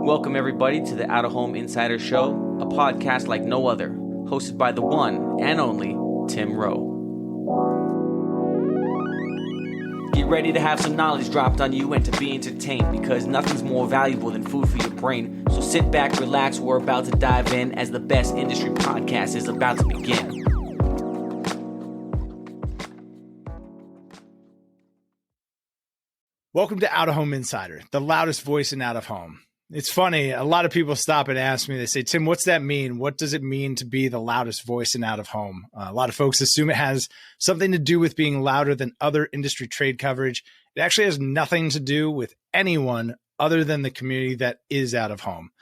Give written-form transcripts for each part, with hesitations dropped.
Welcome, everybody, to the Out of Home Insider Show, a podcast like no other, hosted by the one and only Tim Rowe. Get ready to have some knowledge dropped on you and to be entertained, because nothing's more valuable than food for your brain. So sit back, relax, we're about to dive in as the best industry podcast is about to begin. Welcome to Out of Home Insider, the loudest voice in out of home. It's funny, a lot of people stop and ask me, they say, Tim, what's that mean? What does it mean to be the loudest voice in out of home? A lot of folks assume it has something to do with being louder than other industry trade coverage. It actually has nothing to do with anyone other than the community that is out of home.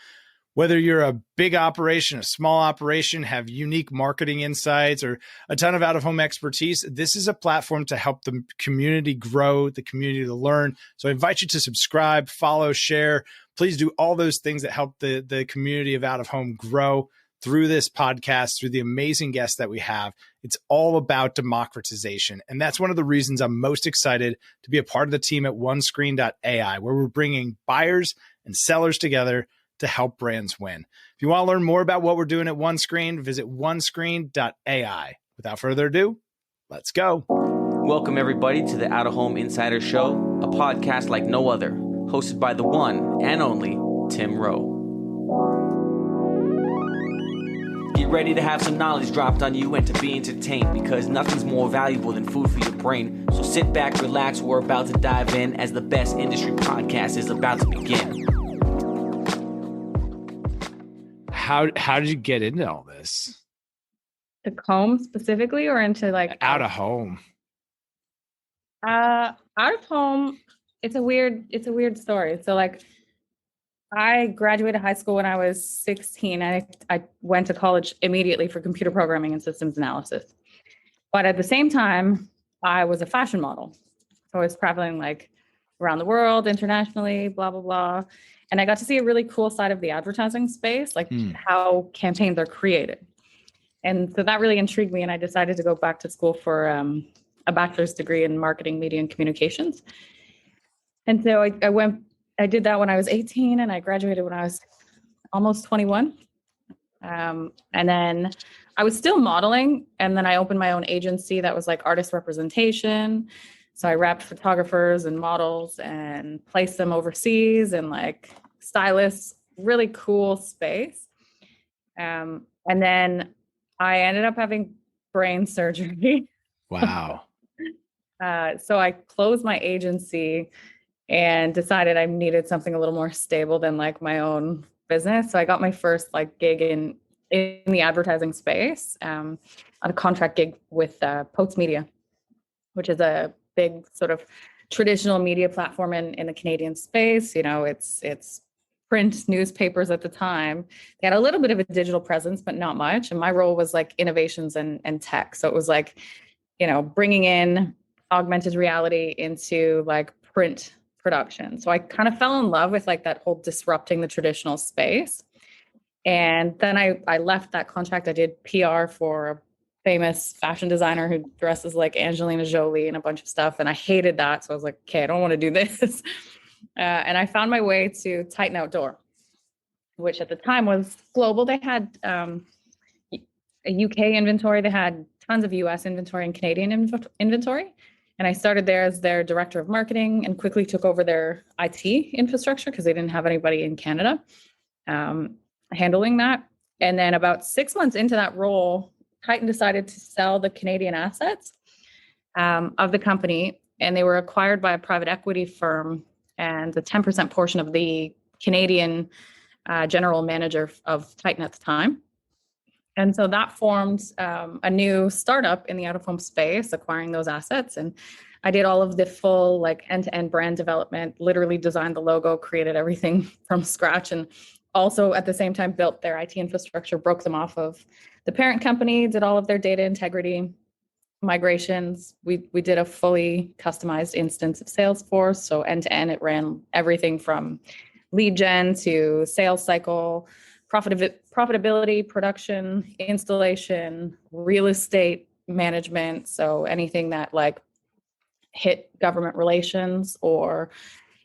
Whether you're a big operation, a small operation, have unique marketing insights, or a ton of out-of-home expertise, this is a platform to help the community grow, the community to learn. So I invite you to subscribe, follow, share. Please do all those things that help the community of out-of-home grow through this podcast, through the amazing guests that we have. It's all about democratization. And that's one of the reasons I'm most excited to be a part of the team at OneScreen.ai, where we're bringing buyers and sellers together to help brands win. If you want to learn more about what we're doing at OneScreen, visit onescreen.ai. Without further ado, let's go. Welcome, everybody, to the Out of Home Insider Show, a podcast like no other, hosted by the one and only Tim Rowe. Get ready to have some knowledge dropped on you and to be entertained, because nothing's more valuable than food for your brain. So sit back, relax, we're about to dive in as the best industry podcast is about to begin. How did you get into all this? To COMMB specifically, or into like Out of home? Out of home, it's a weird story. So like, I graduated high school when I was 16. I went to college immediately for computer programming and systems analysis. But at the same time, I was a fashion model. So I was traveling like around the world, internationally, blah, blah, blah. And I got to see a really cool side of the advertising space, like how campaigns are created. And so that really intrigued me. And I decided to go back to school for a bachelor's degree in marketing, media, and communications. And so I did that when I was 18, and I graduated when I was almost 21. And then I was still modeling. And then I opened my own agency that was like artist representation. So I wrapped photographers and models and placed them overseas, and like stylists, really cool space. And then I ended up having brain surgery. Wow. So I closed my agency and decided I needed something a little more stable than like my own business. So I got my first like gig in the advertising space, on a contract gig with Post Media, which is a big sort of traditional media platform in the Canadian space. You know, it's print newspapers at the time. They had a little bit of a digital presence, but not much. And my role was like innovations and tech. So it was like, you know, bringing in augmented reality into like print production. So I kind of fell in love with like that whole disrupting the traditional space. And then I left that contract. I did PR for a famous fashion designer who dresses like Angelina Jolie and a bunch of stuff. And I hated that. So I was like, okay, I don't want to do this. And I found my way to Titan Outdoor, which at the time was global. They had a UK inventory. They had tons of US inventory and Canadian inventory. And I started there as their director of marketing and quickly took over their IT infrastructure because they didn't have anybody in Canada handling that. And then about 6 months into that role, Titan decided to sell the Canadian assets of the company, and they were acquired by a private equity firm, and the 10% portion of the Canadian general manager of Titan at the time. And so that formed a new startup in the out-of-home space, acquiring those assets. And I did all of the full like end-to-end brand development, literally designed the logo, created everything from scratch, and also at the same time built their IT infrastructure, broke them off of the parent company, did all of their data integrity migrations. We did a fully customized instance of Salesforce. So end to end, it ran everything from lead gen to sales cycle, profitability, production, installation, real estate management. So anything that like hit government relations or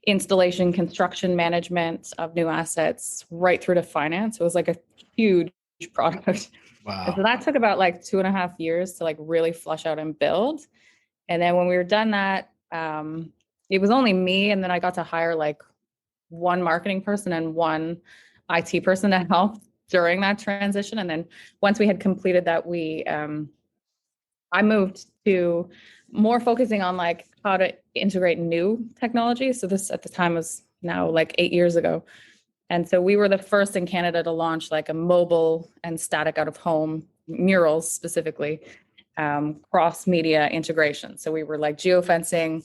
installation, construction management of new assets, right through to finance. It was like a huge product. Wow. And so that took about like 2.5 years to like really flush out and build. And then when we were done that, it was only me. And then I got to hire like one marketing person and one IT person to help during that transition. And then once we had completed that, I moved to more focusing on like how to integrate new technology. So this at the time was now like 8 years ago. And so we were the first in Canada to launch like a mobile and static out of home murals specifically, cross media integration. So we were like geofencing,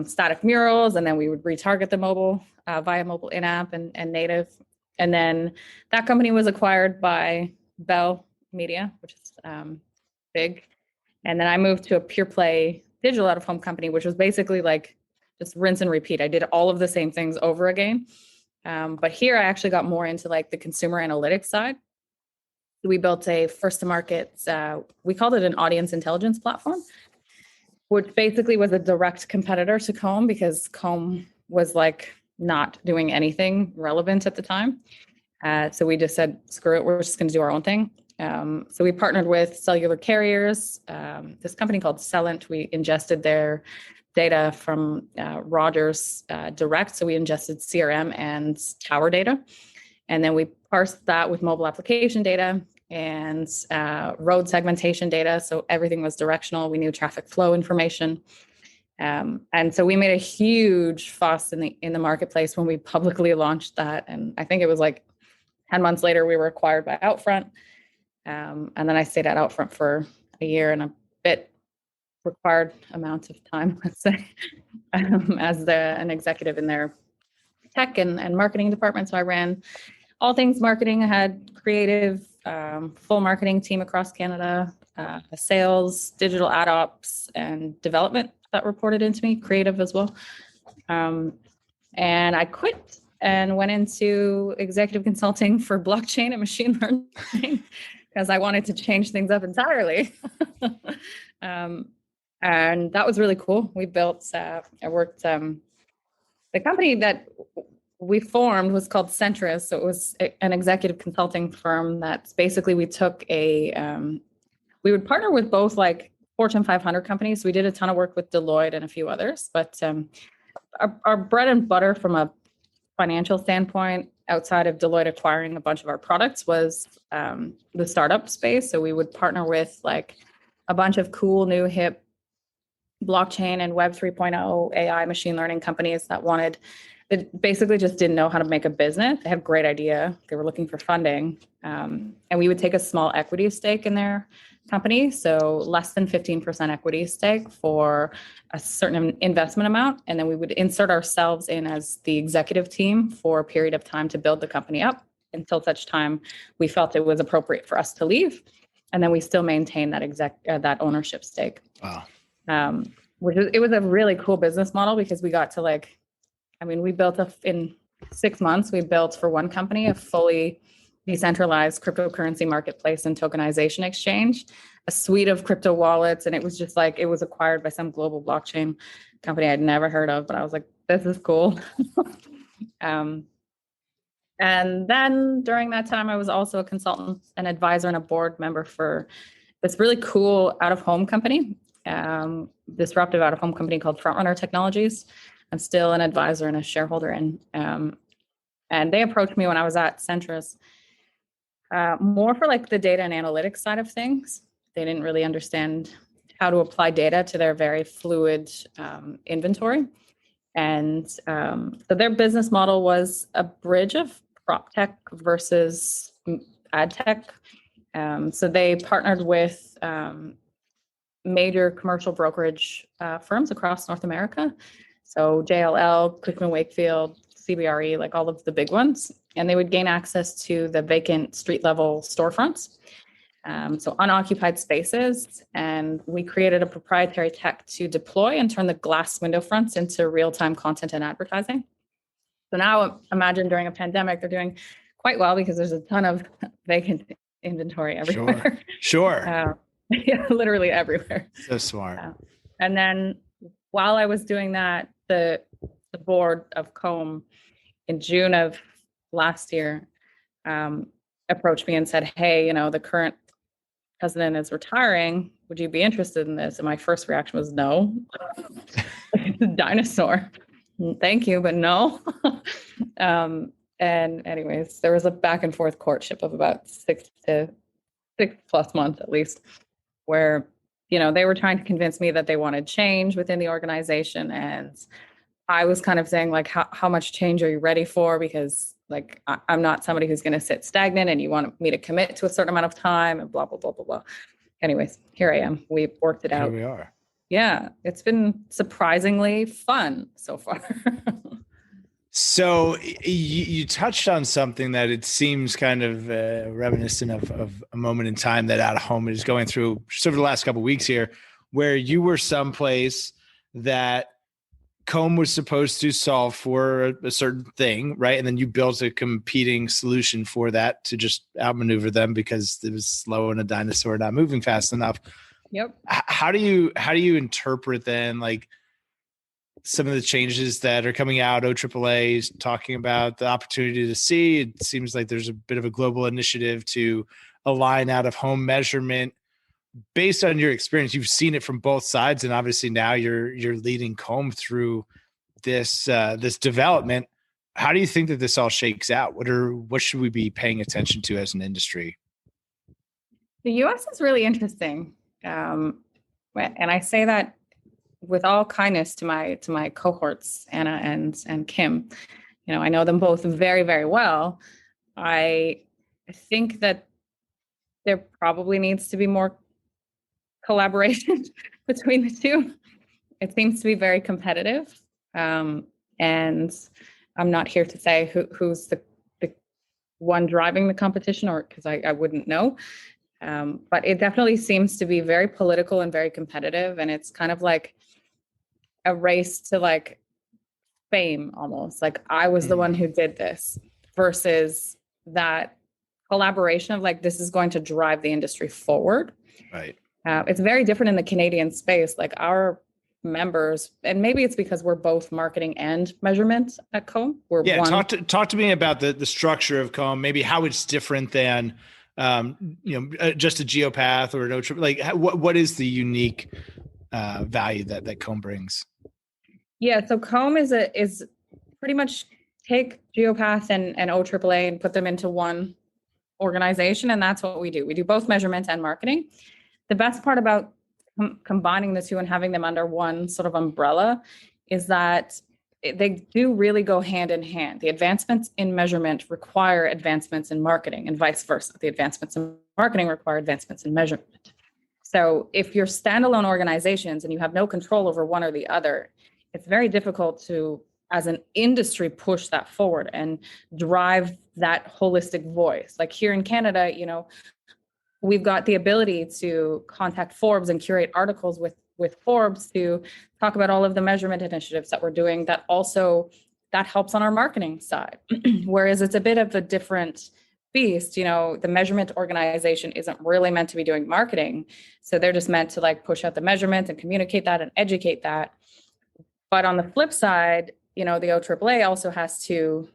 static murals, and then we would retarget the mobile via mobile in-app and native. And then that company was acquired by Bell Media, which is big. And then I moved to a pure play digital out of home company, which was basically like just rinse and repeat. I did all of the same things over again. But here I actually got more into like the consumer analytics side. We built a first to market, we called it an audience intelligence platform, which basically was a direct competitor to COMMB because COMMB was like not doing anything relevant at the time. So we just said, screw it, we're just going to do our own thing. So we partnered with cellular carriers, this company called Celent. We ingested their data from Rogers direct. So we ingested CRM and tower data. And then we parsed that with mobile application data and road segmentation data. So everything was directional. We knew traffic flow information. And so we made a huge fuss in the marketplace when we publicly launched that. And I think it was like 10 months later, we were acquired by Outfront. And then I stayed at Outfront for a year and a bit, required amount of time, let's say, as an executive in their tech and marketing department. So I ran all things marketing. I had creative, full marketing team across Canada, sales, digital ad ops, and development that reported into me, creative as well. And I quit and went into executive consulting for blockchain and machine learning because I wanted to change things up entirely. And that was really cool. We built, I worked, the company that we formed was called Centris. So it was an executive consulting firm that basically we took we would partner with both like Fortune 500 companies. We did a ton of work with Deloitte and a few others, but our bread and butter from a financial standpoint, outside of Deloitte acquiring a bunch of our products, was the startup space. So we would partner with like a bunch of cool, new, hip blockchain and Web 3.0 AI machine learning companies that basically just didn't know how to make a business. They had a great idea. They were looking for funding. And we would take a small equity stake in their company. So less than 15% equity stake for a certain investment amount. And then we would insert ourselves in as the executive team for a period of time to build the company up until such time we felt it was appropriate for us to leave. And then we still maintain that ownership stake. Wow. It was a really cool business model because we got to we built in 6 months, we built for one company a fully decentralized cryptocurrency marketplace and tokenization exchange, a suite of crypto wallets. And it was just like, it was acquired by some global blockchain company I'd never heard of, but I was like, this is cool. And then during that time, I was also a consultant, an advisor, and a board member for this really cool out-of-home company, disruptive out-of-home company called Frontrunner Technologies. I'm still an advisor and a shareholder in. And they approached me when I was at Centris, more for like the data and analytics side of things. They didn't really understand how to apply data to their very fluid inventory. And so their business model was a bridge of prop tech versus ad tech. So they partnered with major commercial brokerage firms across North America. So JLL, Cushman & Wakefield, CBRE, like all of the big ones. And they would gain access to the vacant street level storefronts. So unoccupied spaces. And we created a proprietary tech to deploy and turn the glass window fronts into real-time content and advertising. So now imagine during a pandemic, they're doing quite well because there's a ton of vacant inventory everywhere. Sure. Yeah, literally everywhere. So smart. And then while I was doing that, the board of COMMB in June of last year approached me and said, hey, the current president is retiring. Would you be interested in this? And my first reaction was no. Dinosaur. Thank you, but no. And anyways, there was a back and forth courtship of about 6+ months at least, where, they were trying to convince me that they wanted change within the organization. And I was kind of saying, like, how much change are you ready for? Because like, I'm not somebody who's going to sit stagnant, and you want me to commit to a certain amount of time and blah, blah, blah, blah, blah. Anyways, here I am. We've worked it out. Here we are. Yeah. It's been surprisingly fun so far. So you touched on something that it seems kind of reminiscent of a moment in time that Out of Home is going through just over the last couple of weeks here, where you were someplace that COMMB was supposed to solve for a certain thing, right? And then you built a competing solution for that to just outmaneuver them because it was slow and a dinosaur not moving fast enough. Yep. How do you interpret then, like, some of the changes that are coming out? OAAA is talking about the opportunity to see. It seems like there's a bit of a global initiative to align out of home measurement. Based on your experience, you've seen it from both sides, and obviously now you're leading COMMB through this development. How do you think that this all shakes out? What should we be paying attention to as an industry? The U.S. is really interesting, and I say that with all kindness to my cohorts, Anna and Kim. I know them both very, very well. I think that there probably needs to be more collaboration between the two. It seems to be very competitive. And I'm not here to say who's the one driving the competition, or because I wouldn't know. But it definitely seems to be very political and very competitive. And it's kind of like a race to like fame almost. Like, I was the one who did this, versus that collaboration of like, this is going to drive the industry forward. Right. It's very different in the Canadian space. Like, our members, and maybe it's because we're both marketing and measurement at COMMB. Talk to me about the structure of COMMB, maybe how it's different than just a Geopath or an OAAA. Like, what is the unique value that COMMB brings? Yeah, so COMMB is pretty much take Geopath and OAAA and put them into one organization, and that's what we do. We do both measurement and marketing. The best part about combining the two and having them under one sort of umbrella is that they do really go hand in hand. The advancements in measurement require advancements in marketing, and vice versa. The advancements in marketing require advancements in measurement. So if you're standalone organizations and you have no control over one or the other, it's very difficult to, as an industry, push that forward and drive that holistic voice. Like here in Canada, we've got the ability to contact Forbes and curate articles with Forbes to talk about all of the measurement initiatives that we're doing. That helps on our marketing side. Whereas it's a bit of a different beast. The measurement organization isn't really meant to be doing marketing. So they're just meant to like push out the measurement and communicate that and educate that. But on the flip side, the OAAA also has to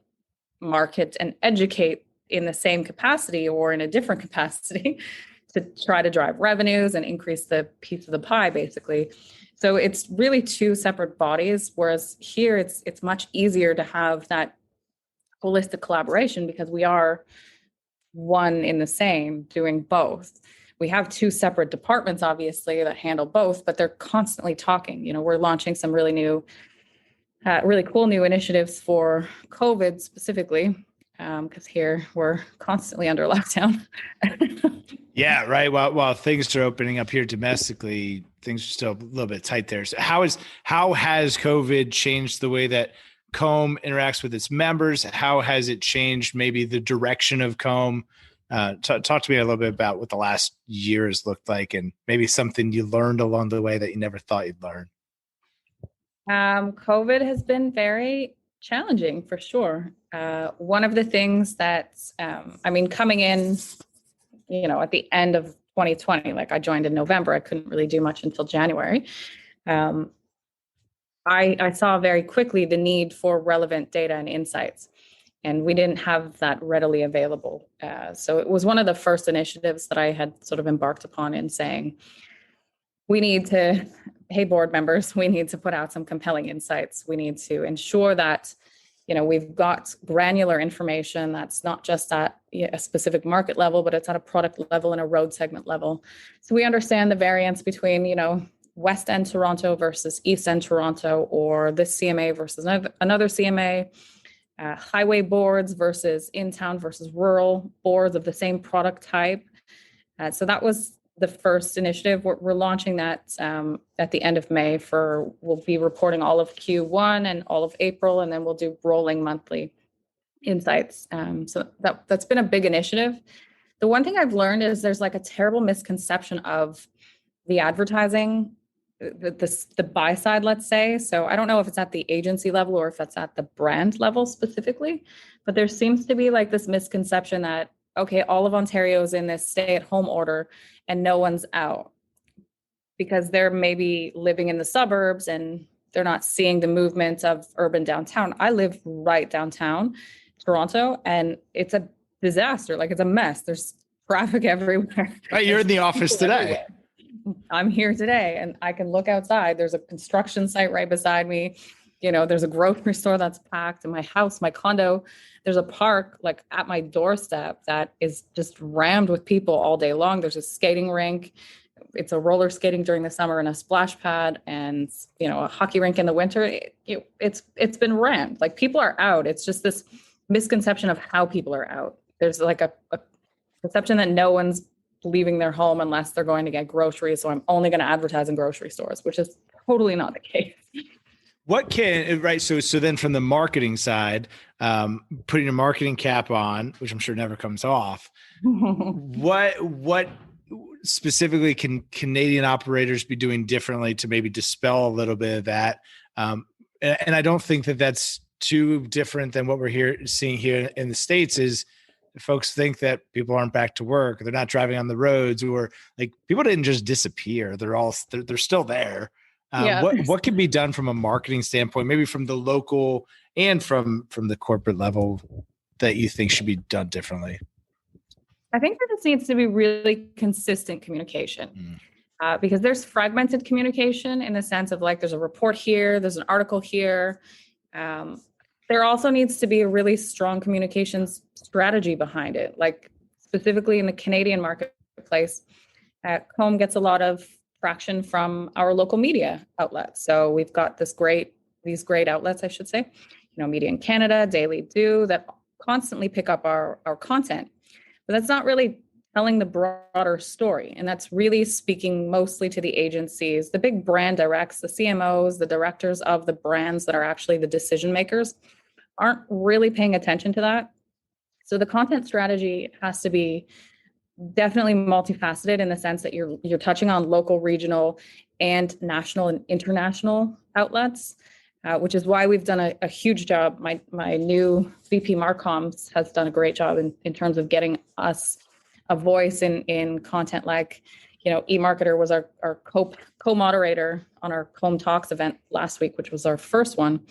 market and educate in the same capacity or in a different capacity to try to drive revenues and increase the piece of the pie, basically. So it's really two separate bodies, whereas here it's much easier to have that holistic collaboration because we are one in the same doing both. We have two separate departments, obviously, that handle both, but they're constantly talking. We're launching some really new, really cool new initiatives for COVID specifically, because here we're constantly under lockdown. Yeah, right. While things are opening up here domestically, things are still a little bit tight there. So how has COVID changed the way that COMMB interacts with its members? How has it changed maybe the direction of COMMB? Talk to me a little bit about what the last year has looked like, and maybe something you learned along the way that you never thought you'd learn. COVID has been very challenging for sure. One of the things that, coming in, at the end of 2020, like I joined in November, I couldn't really do much until January. I saw very quickly the need for relevant data and insights, and we didn't have that readily available. So it was one of the first initiatives that I had sort of embarked upon in saying, we need to, hey, board members, we need to put out some compelling insights. We need to ensure that, we've got granular information that's not just at a specific market level, but it's at a product level and a road segment level. So we understand the variance between, West End Toronto versus East End Toronto, or this CMA versus another CMA, highway boards versus in-town versus rural boards of the same product type. So that was the first initiative. We're launching that at the end of May. We'll be reporting all of Q1 and all of April, and then we'll do rolling monthly insights. So that's been a big initiative. The one thing I've learned is there's like a terrible misconception of the advertising, the buy side, let's say. So I don't know if it's at the agency level or if it's at the brand level specifically, but there seems to be like this misconception that, okay, all of Ontario is in this stay-at-home order and no one's out because they're maybe living in the suburbs and they're not seeing the movement of urban downtown. I live right downtown Toronto, and it's a disaster. Like, it's a mess. There's traffic everywhere. Right, you're in the office today. I'm here today, and I can look outside. There's a construction site right beside me. There's a grocery store that's packed in my house, my condo. There's a park like at my doorstep that is just rammed with people all day long. There's a skating rink. It's a roller skating during the summer and a splash pad, and a hockey rink in the winter. It's been rammed. Like, people are out. It's just this misconception of how people are out. There's like a perception that no one's leaving their home unless they're going to get groceries. So I'm only going to advertise in grocery stores, which is totally not the case. So then from the marketing side, putting a marketing cap on, which I'm sure never comes off, what specifically can Canadian operators be doing differently to maybe dispel a little bit of that? And I don't think that that's too different than what we're seeing here in the States. Is folks think that people aren't back to work, they're not driving on the roads, or like people didn't just disappear. They're still there. What can be done from a marketing standpoint, maybe from the local and from the corporate level, that you think should be done differently? I think there just needs to be really consistent communication, because there's fragmented communication in the sense of like, there's a report here, there's an article here. There also needs to be a really strong communications strategy behind it. Like, specifically in the Canadian marketplace, COMMB gets a lot of traction from our local media outlets. So we've got these great outlets, I should say, Media in Canada, Daily Do, that constantly pick up our content. But that's not really telling the broader story. And that's really speaking mostly to the agencies, the big brand directs, the CMOs, the directors of the brands that are actually the decision makers aren't really paying attention to that. So the content strategy has to be definitely multifaceted in the sense that you're touching on local, regional, and national and international outlets, which is why we've done a huge job. My new VP Marcoms has done a great job in terms of getting us a voice in content. Like, eMarketer was our co-moderator on our COMMB Talks event last week, which was our first one.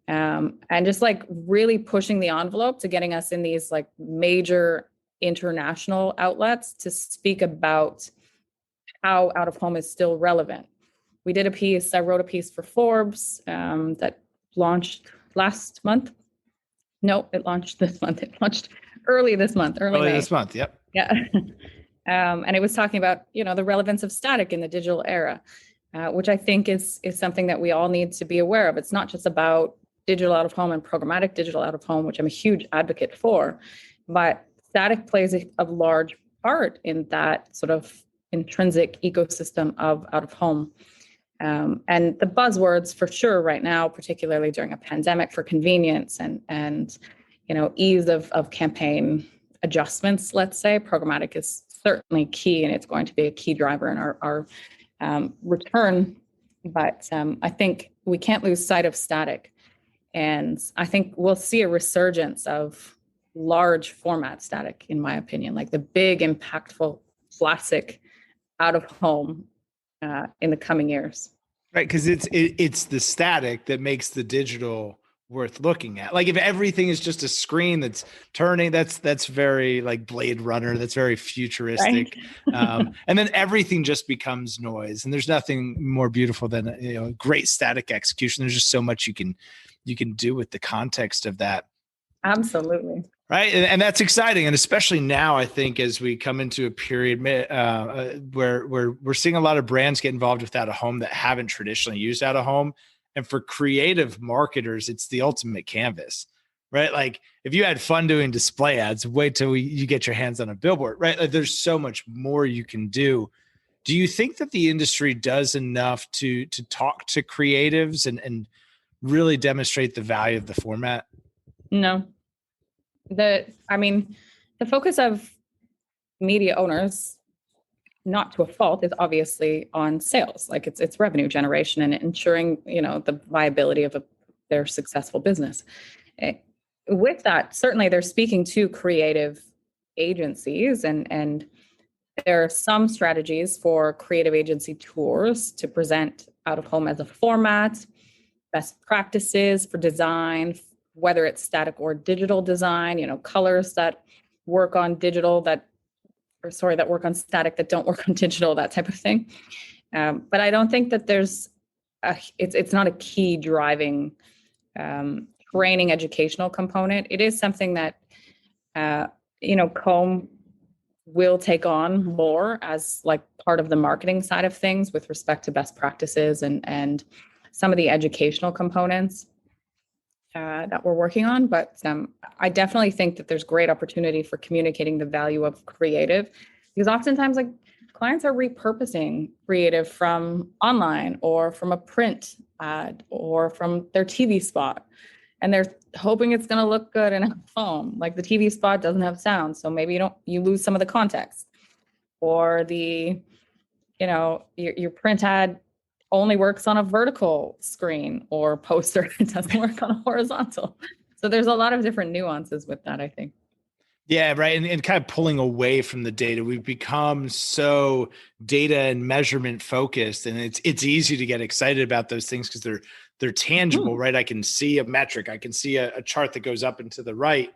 And just like really pushing the envelope to getting us in these like major international outlets to speak about how out of home is still relevant. I wrote a piece for Forbes that launched last month. No, it launched this month. It launched early this month, early May. This month. Yep. Yeah. And it was talking about, the relevance of static in the digital era, which I think is something that we all need to be aware of. It's not just about digital out of home and programmatic digital out of home, which I'm a huge advocate for, but static plays a large part in that sort of intrinsic ecosystem of out of home. And the buzzwords for sure right now, particularly during a pandemic, for convenience and ease of campaign adjustments, let's say, programmatic is certainly key, and it's going to be a key driver in our return. But I think we can't lose sight of static. And I think we'll see a resurgence of large format static, in my opinion, like the big, impactful, classic out of home in the coming years. Right. Because it's the static that makes the digital worth looking at. Like if everything is just a screen that's turning, that's very like Blade Runner. That's very Right. futuristic. And then everything just becomes noise. And there's nothing more beautiful than great static execution. There's just so much you can do with the context of that. Absolutely. Right. And that's exciting. And especially now, I think, as we come into a period where we're seeing a lot of brands get involved with out of home that haven't traditionally used out of home. And for creative marketers, it's the ultimate canvas, right? Like if you had fun doing display ads, wait till you get your hands on a billboard, right? Like there's so much more you can do. Do you think that the industry does enough to talk to creatives and really demonstrate the value of the format? No. I mean, the focus of media owners, not to a fault, is obviously on sales. Like it's revenue generation and ensuring, the viability of their successful business. With that, certainly they're speaking to creative agencies and there are some strategies for creative agency tours to present out of home as a format, best practices for design, whether it's static or digital design, colors that work on digital that work on static that don't work on digital, that type of thing. But I don't think that it's not a key driving training educational component. It is something that, COMMB will take on more as like part of the marketing side of things with respect to best practices and some of the educational components that we're working on. But I definitely think that there's great opportunity for communicating the value of creative, because oftentimes like clients are repurposing creative from online or from a print ad or from their TV spot. And they're hoping it's going to look good in a phone. Like the TV spot doesn't have sound, so maybe you lose some of the context. Or your print ad only works on a vertical screen or poster. It doesn't work on a horizontal. So there's a lot of different nuances with that, I think. Yeah, right. And kind of pulling away from the data. We've become so data and measurement focused, and it's easy to get excited about those things because they're tangible, right? I can see a metric, I can see a chart that goes up and to the right.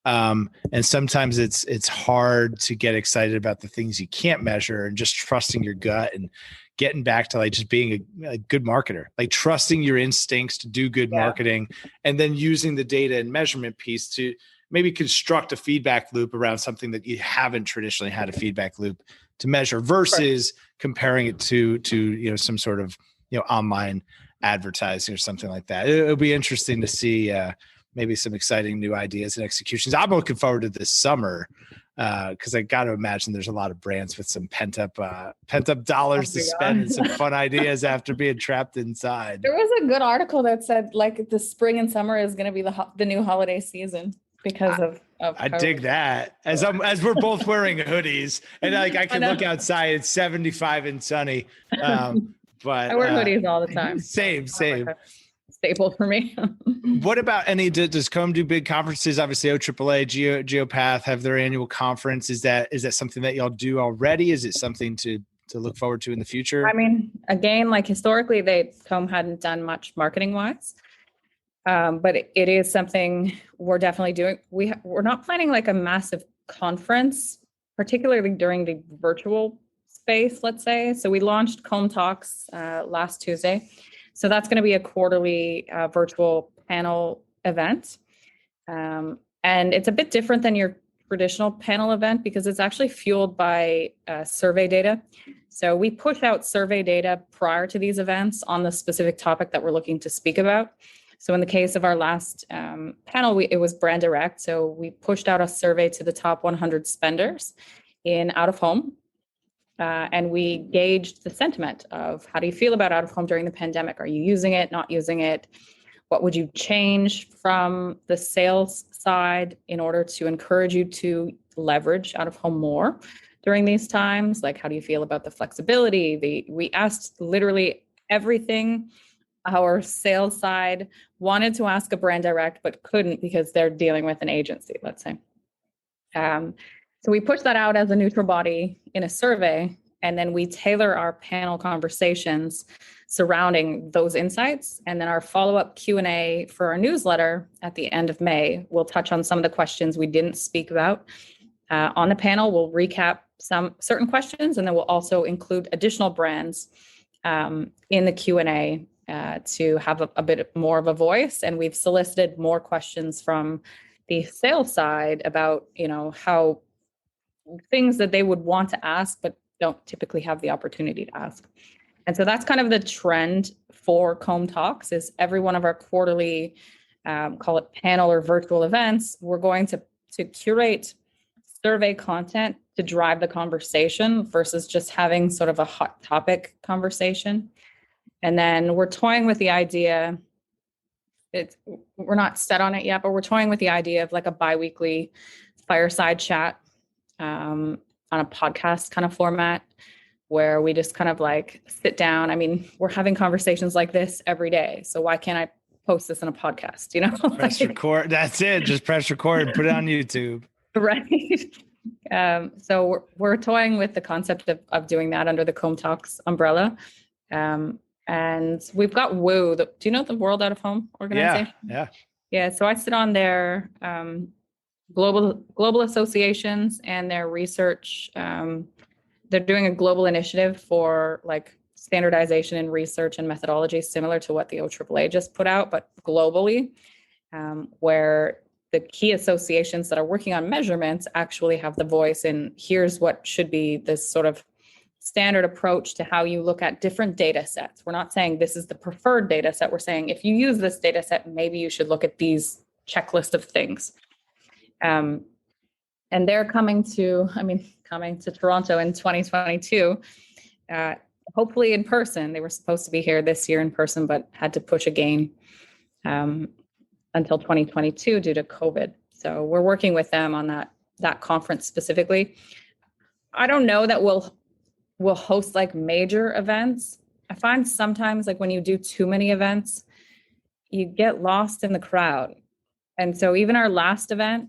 And sometimes it's hard to get excited about the things you can't measure and just trusting your gut and getting back to like just being a good marketer, like trusting your instincts to do good marketing, and then using the data and measurement piece to maybe construct a feedback loop around something that you haven't traditionally had a feedback loop to measure versus comparing it to some sort of online advertising or something like that. It'll be interesting to see maybe some exciting new ideas and executions. I'm looking forward to this summer because I got to imagine there's a lot of brands with some pent up dollars to spend and some fun ideas after being trapped inside. There was a good article that said like the spring and summer is going to be the new holiday season because of I dig that as we're both wearing hoodies and like I can look outside, it's 75 and sunny. But I wear hoodies all the time. Same. Like staple for me. What about does COMMB do big conferences? Obviously OAAA, Geopath have their annual conference. Is that something that y'all do already? Is it something to look forward to in the future? I mean, again, like historically COMMB hadn't done much marketing wise. But it is something we're definitely doing. We're not planning like a massive conference, particularly during the virtual space, let's say. So we launched COMMB Talks last Tuesday. So that's going to be a quarterly virtual panel event. And it's a bit different than your traditional panel event because it's actually fueled by survey data. So we push out survey data prior to these events on the specific topic that we're looking to speak about. So in the case of our last panel, it was brand direct. So we pushed out a survey to the top 100 spenders in out of home. And we gauged the sentiment of how do you feel about out of home during the pandemic? Are you using it, not using it? What would you change from the sales side in order to encourage you to leverage out of home more during these times? Like, how do you feel about the flexibility? We asked literally everything our sales side wanted to ask a brand direct, but couldn't because they're dealing with an agency, let's say. So we push that out as a neutral body in a survey, and then we tailor our panel conversations surrounding those insights. And then our follow-up Q&A for our newsletter at the end of May will touch on some of the questions we didn't speak about. On the panel, we'll recap some certain questions, and then we'll also include additional brands in the Q&A to have a bit more of a voice. And we've solicited more questions from the sales side about, how things that they would want to ask, but don't typically have the opportunity to ask. And so that's kind of the trend for COMMB Talks is every one of our quarterly, call it panel or virtual events, we're going to curate survey content to drive the conversation versus just having sort of a hot topic conversation. And then we're toying with the idea, we're not set on it yet, but we're toying with the idea of like a biweekly fireside chat on a podcast kind of format where we just kind of like sit down. I mean, we're having conversations like this every day. So why can't I post this in a podcast, Press record. That's it. Just press record and put it on YouTube. Right. So we're toying with the concept of doing that under the COMMB Talks umbrella. And we've got WOO. Do you know the World Out of Home organization? Yeah. So I sit on their global associations and their research. They're doing a global initiative for like standardization in research and methodology, similar to what the OAAA just put out, but globally, where the key associations that are working on measurements actually have the voice in here's what should be this sort of standard approach to how you look at different data sets. We're not saying this is the preferred data set. We're saying if you use this data set, maybe you should look at these checklist of things. And they're coming to Toronto in 2022, hopefully in person. They were supposed to be here this year in person, but had to push again until 2022 due to COVID. So we're working with them on that conference specifically. I don't know that we'll host like major events. I find sometimes like when you do too many events, you get lost in the crowd. And so even our last event,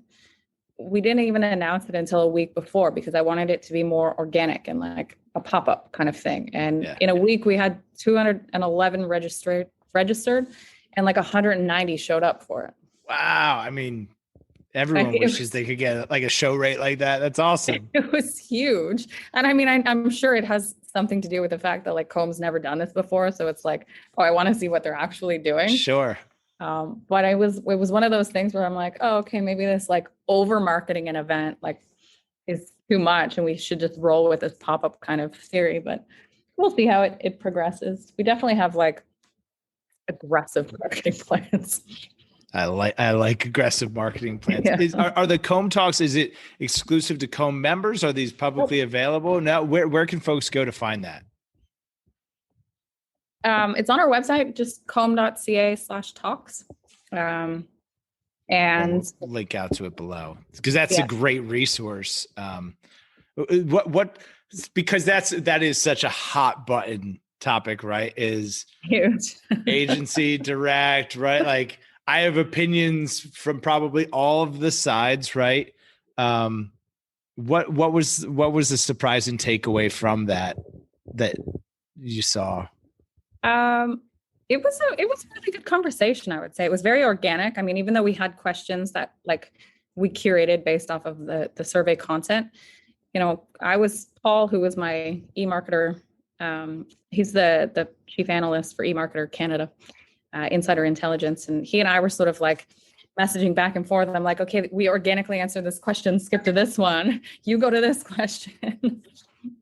we didn't even announce it until a week before because I wanted it to be more organic and like a pop-up kind of thing. And in a week we had 211 registered and like 190 showed up for it. Wow. I mean, everyone wishes they could get like a show rate like that. That's awesome. It was huge. And I mean, I'm sure it has something to do with the fact that like COMMB's never done this before. So it's like, I want to see what they're actually doing. Sure. But it was one of those things where I'm like, oh, okay, maybe this like over marketing an event like is too much and we should just roll with this pop-up kind of theory, but we'll see how it progresses. We definitely have like aggressive marketing plans. I like aggressive marketing plans. Yeah. Are the COMMB Talks, is it exclusive to COMMB members? Are these publicly available? Now, where can folks go to find that? It's on our website, just comm.ca/talks. And we'll link out to it below because that's a great resource. Because that is such a hot button topic, right? Is huge agency direct, right? Like I have opinions from probably all of the sides, right? What was the surprising takeaway from that you saw? It was a really good conversation, I would say. It was very organic. I mean, even though we had questions that like we curated based off of the survey content, I was Paul, who was my eMarketer. He's the chief analyst for eMarketer Canada, Insider Intelligence. And he and I were sort of like messaging back and forth. And I'm like, okay, we organically answered this question, skip to this one. You go to this question.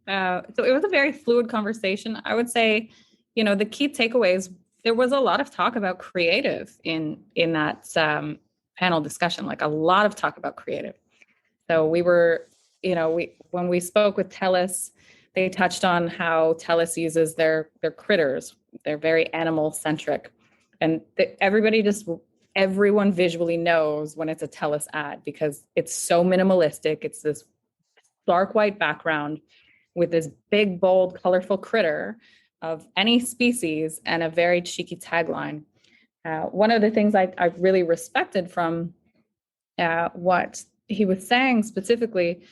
So it was a very fluid conversation. I would say, the key takeaways, there was a lot of talk about creative in that panel discussion, like a lot of talk about creative. So we were, when we spoke with TELUS, they touched on how TELUS uses their critters. They're very animal centric. And everyone visually knows when it's a TELUS ad because it's so minimalistic. It's this dark white background with this big, bold, colorful critter of any species and a very cheeky tagline. One of the things I really respected from what he was saying specifically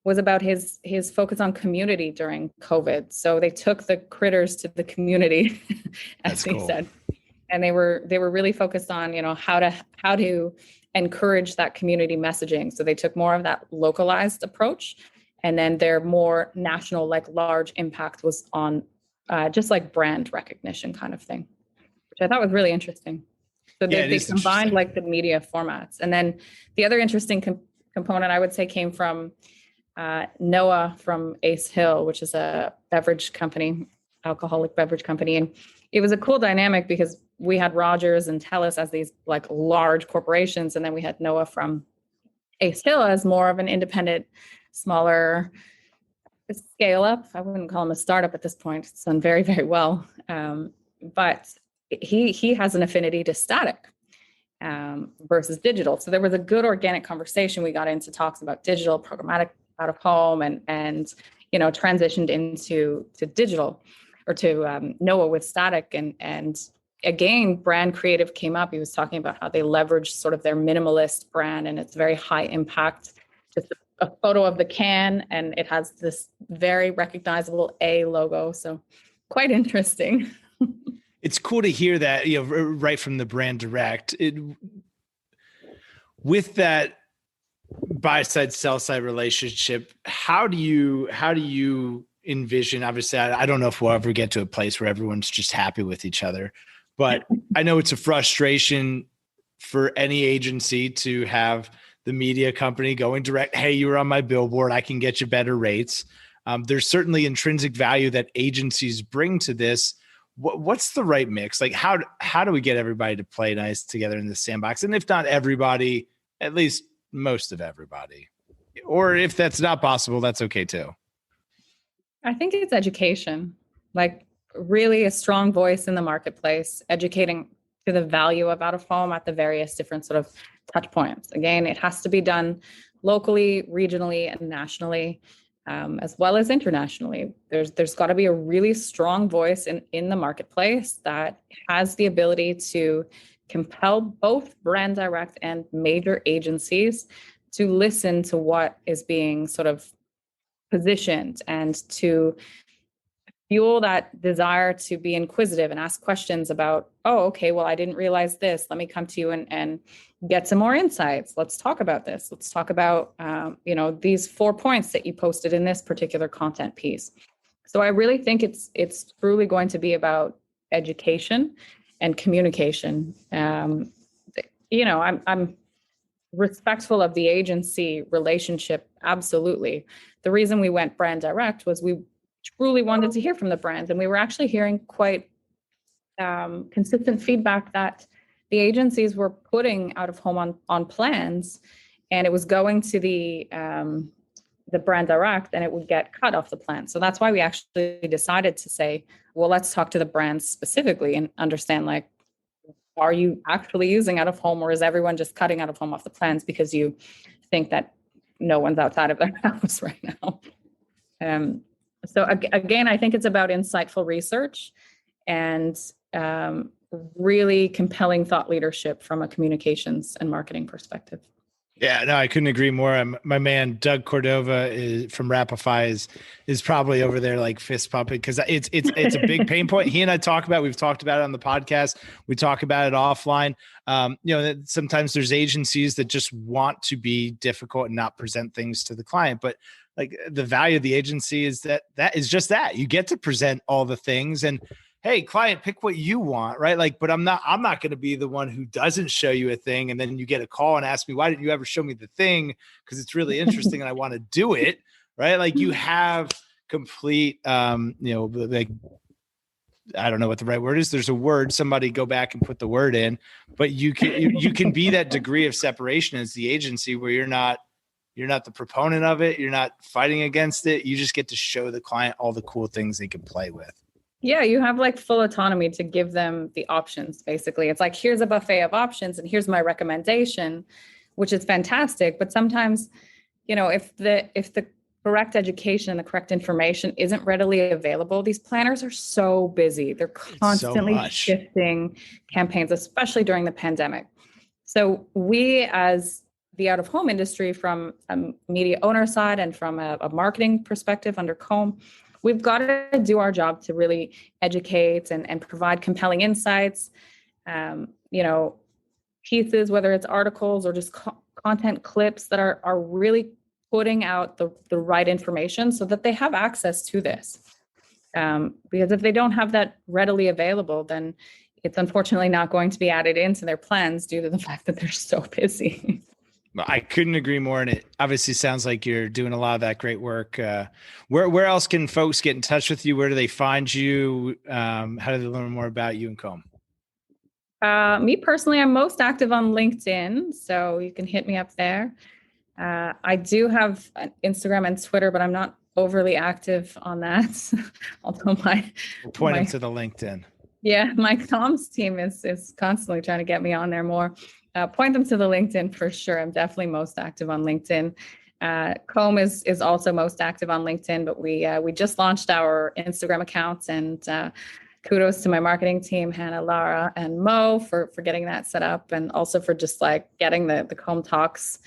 was about his focus on community during COVID. So they took the critters to the community, as he said, and they were really focused on, you know, how to encourage that community messaging. So they took more of that localized approach, and then their more national, like large impact was on just like brand recognition kind of thing, which I thought was really interesting. So they combined like the media formats. And then the other interesting component I would say came from Noah from Ace Hill, which is a beverage company, alcoholic beverage company. And it was a cool dynamic because we had Rogers and TELUS as these like large corporations. And then we had Noah from Ace Hill as more of an independent, smaller scale up. I wouldn't call him a startup at this point. It's done very, very well. But he has an affinity to static versus digital. So there was a good organic conversation. We got into talks about digital, programmatic, out of home, and you know, transitioned into digital, or to Noah with static, and again, brand creative came up. He was talking about how they leverage sort of their minimalist brand, and it's very high impact. Just a photo of the can, and it has this very recognizable A logo. So quite interesting. It's cool to hear that, you know, right from the brand direct. With that buy side, sell side relationship, how do you envision? Obviously, I don't know if we'll ever get to a place where everyone's just happy with each other, but I know it's a frustration for any agency to have the media company going direct. Hey, you were on my billboard, I can get you better rates. There's certainly intrinsic value that agencies bring to this. What's the right mix? Like, how do we get everybody to play nice together in the sandbox? And if not everybody, at least most of everybody. Or if that's not possible, that's okay too. I think it's education, like really a strong voice in the marketplace, educating to the value of out of home at the various different sort of touch points. Again, it has to be done locally, regionally, and nationally, as well as internationally. There's got to be a really strong voice in the marketplace that has the ability to compel both brand direct and major agencies to listen to what is being sort of positioned, and to fuel that desire to be inquisitive and ask questions about, oh, okay, well, I didn't realize this. Let me come to you and get some more insights. Let's talk about this. Let's talk about, you know, these 4 points that you posted in this particular content piece. So I really think it's truly going to be about education and communication. You know, I'm respectful of the agency relationship. Absolutely. The reason we went brand direct was we truly wanted to hear from the brands, and we were actually hearing quite consistent feedback that the agencies were putting out of home on plans, and it was going to the brand direct, and it would get cut off the plan. So that's why we actually decided to say, well, let's talk to the brands specifically and understand, like, are you actually using out of home, or is everyone just cutting out of home off the plans because you think that no one's outside of their house right now? So again, I think it's about insightful research and really compelling thought leadership from a communications and marketing perspective. Yeah, no, I couldn't agree more. My man Doug Cordova from Rapify is probably over there like fist pumping, because it's a big pain point. He and I we've talked about it on the podcast. We talk about it offline. You know, that sometimes there's agencies that just want to be difficult and not present things to the client, but like the value of the agency is that is just that you get to present all the things, and hey, client, pick what you want, right? Like, but I'm not going to be the one who doesn't show you a thing, and then you get a call and ask me, why didn't you ever show me the thing? Because it's really interesting and I want to do it, right? Like, you have complete, you know, like, I don't know what the right word is. There's a word. Somebody go back and put the word in, but you can be that degree of separation as the agency where you're not the proponent of it. You're not fighting against it. You just get to show the client all the cool things they can play with. Yeah, you have like full autonomy to give them the options. Basically, it's like, here's a buffet of options and here's my recommendation, which is fantastic. But sometimes, you know, if the correct education and the correct information isn't readily available, these planners are so busy. They're constantly shifting campaigns, especially during the pandemic. So we, as the out-of-home industry from a media owner side and from a marketing perspective under COMMB, we've got to do our job to really educate and provide compelling insights, pieces, whether it's articles or just content clips that are really putting out the right information so that they have access to this. Because if they don't have that readily available, then it's unfortunately not going to be added into their plans due to the fact that they're so busy. Well, I couldn't agree more. And it obviously sounds like you're doing a lot of that great work. Where else can folks get in touch with you? Where do they find you? How do they learn more about you and COMMB? Me personally, I'm most active on LinkedIn, so you can hit me up there. I do have an Instagram and Twitter, but I'm not overly active on that. Although we'll point them to the LinkedIn. Yeah, my comms team is constantly trying to get me on there more. Point them to the LinkedIn for sure. I'm definitely most active on LinkedIn. COMMB is also most active on LinkedIn, but we just launched our Instagram accounts, and kudos to my marketing team, Hannah, Lara, and Mo for getting that set up, and also for just like getting the COMMB Talks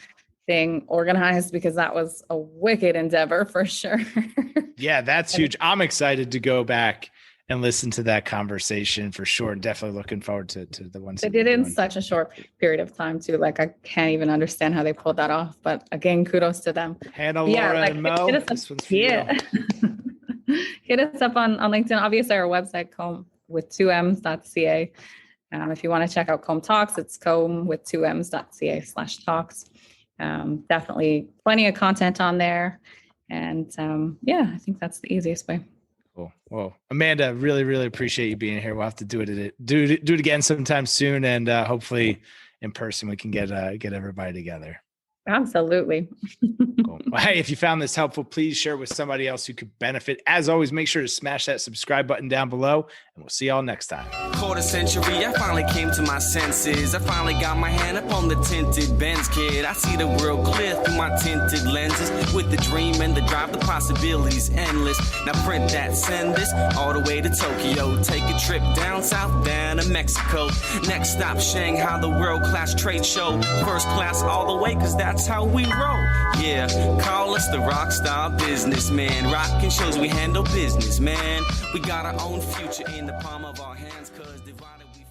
thing organized, because that was a wicked endeavor for sure. Yeah, that's huge. I'm excited to go back and listen to that conversation for sure. And definitely looking forward to the ones. They did it in such a short period of time too. Like I can't even understand how they pulled that off, but again, kudos to them. Hannah, Laura, and Mo. This one's for you. Hit us up on LinkedIn. Obviously our website, COMMB with 2ms.ca. If you want to check out COMMB Talks, it's COMMB with 2ms.ca/talks. Definitely plenty of content on there. And I think that's the easiest way. Cool. Well, Amanda, really, really appreciate you being here. We'll have to do it again sometime soon, and hopefully in person we can get everybody together. Absolutely. Cool. Well, hey, if you found this helpful, please share it with somebody else who could benefit. As always, make sure to smash that subscribe button down below, and we'll see y'all next time. Quarter century, I finally came to my senses. I finally got my hand up on the tinted Benz, kid. I see the world clear through my tinted lenses. With the dream and the drive, the possibilities endless. Now print that, send this all the way to Tokyo. Take a trip down south, down to Mexico. Next stop, Shanghai, the world-class trade show. First class all the way, cause that's how we roll. Yeah, call us the rock star businessman. Rockin' shows we handle business, man. We got our own future in the palm of our hands, cause divided we